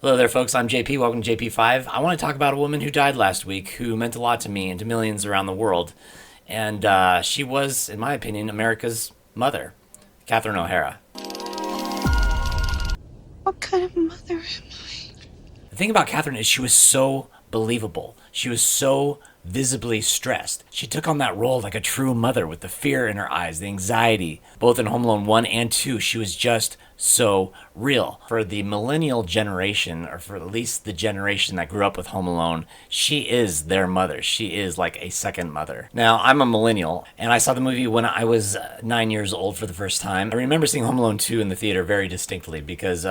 Hello there, folks. I'm JP. Welcome to JP5. I want to talk about a woman who died last week who meant a lot to me and to millions around the world. And she was, in my opinion, America's mother, Catherine O'Hara. What kind of mother am I? The thing about Catherine is she was so believable. She was so visibly stressed. She took on that role like a true mother with the fear in her eyes, the anxiety. Both in Home Alone 1 and 2, she was just so real. For the millennial generation, or for at least the generation that grew up with Home Alone, she is their mother. She is like a second mother. Now, I'm a millennial, and I saw the movie when I was 9 years old for the first time. I remember seeing Home Alone 2 in the theater very distinctly because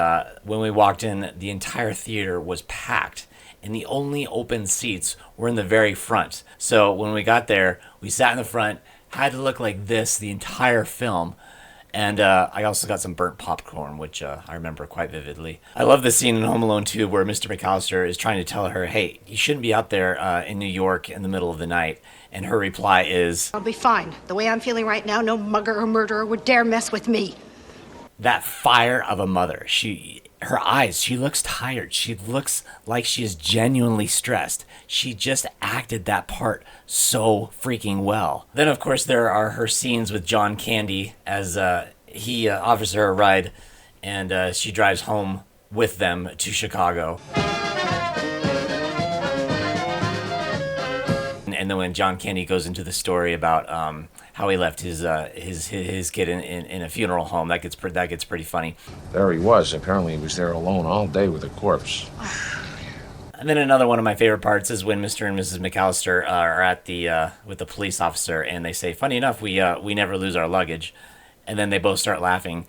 when we walked in, the entire theater was packed. And the only open seats were in the very front. So when we got there, we sat in the front, had to look like this the entire film. And I also got some burnt popcorn, which I remember quite vividly. I love the scene in Home Alone 2 where Mr. McCallister is trying to tell her, hey, you shouldn't be out there in New York in the middle of the night. And her reply is, I'll be fine. The way I'm feeling right now, no mugger or murderer would dare mess with me. that fire of a mother. Her eyes, she looks tired. She looks like she is genuinely stressed. She just acted that part so freaking well. Then, of course, there are her scenes with John Candy as he offers her a ride, and she drives home with them to Chicago. And then when John Candy goes into the story about how he left his kid in a funeral home, that gets pretty funny. There he was. Apparently he was there alone all day with a corpse. And then another one of my favorite parts is when Mr. and Mrs. McCallister are at the with the police officer, and they say, "Funny enough, we never lose our luggage," and then they both start laughing.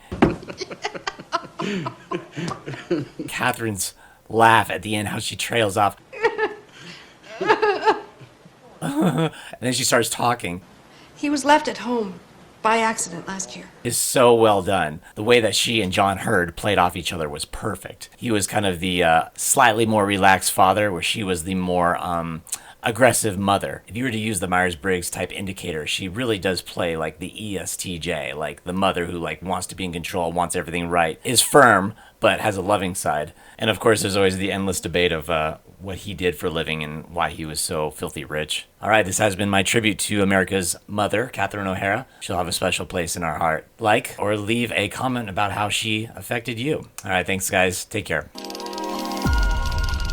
Catherine's laugh at the end, how she trails off. And then she starts talking. He was left at home by accident last year. Is so well done. The way that she and John Hurd played off each other was perfect. He was kind of the slightly more relaxed father, where she was the more aggressive mother. If you were to use the Myers-Briggs type indicator, she really does play like the ESTJ, like the mother who like wants to be in control, wants everything right, is firm, but has a loving side. And of course, there's always the endless debate of what he did for a living and why he was so filthy rich. All right, this has been my tribute to America's mother, Catherine O'Hara. She'll have a special place in our heart. Like or leave a comment about how she affected you. All right, thanks, guys. Take care.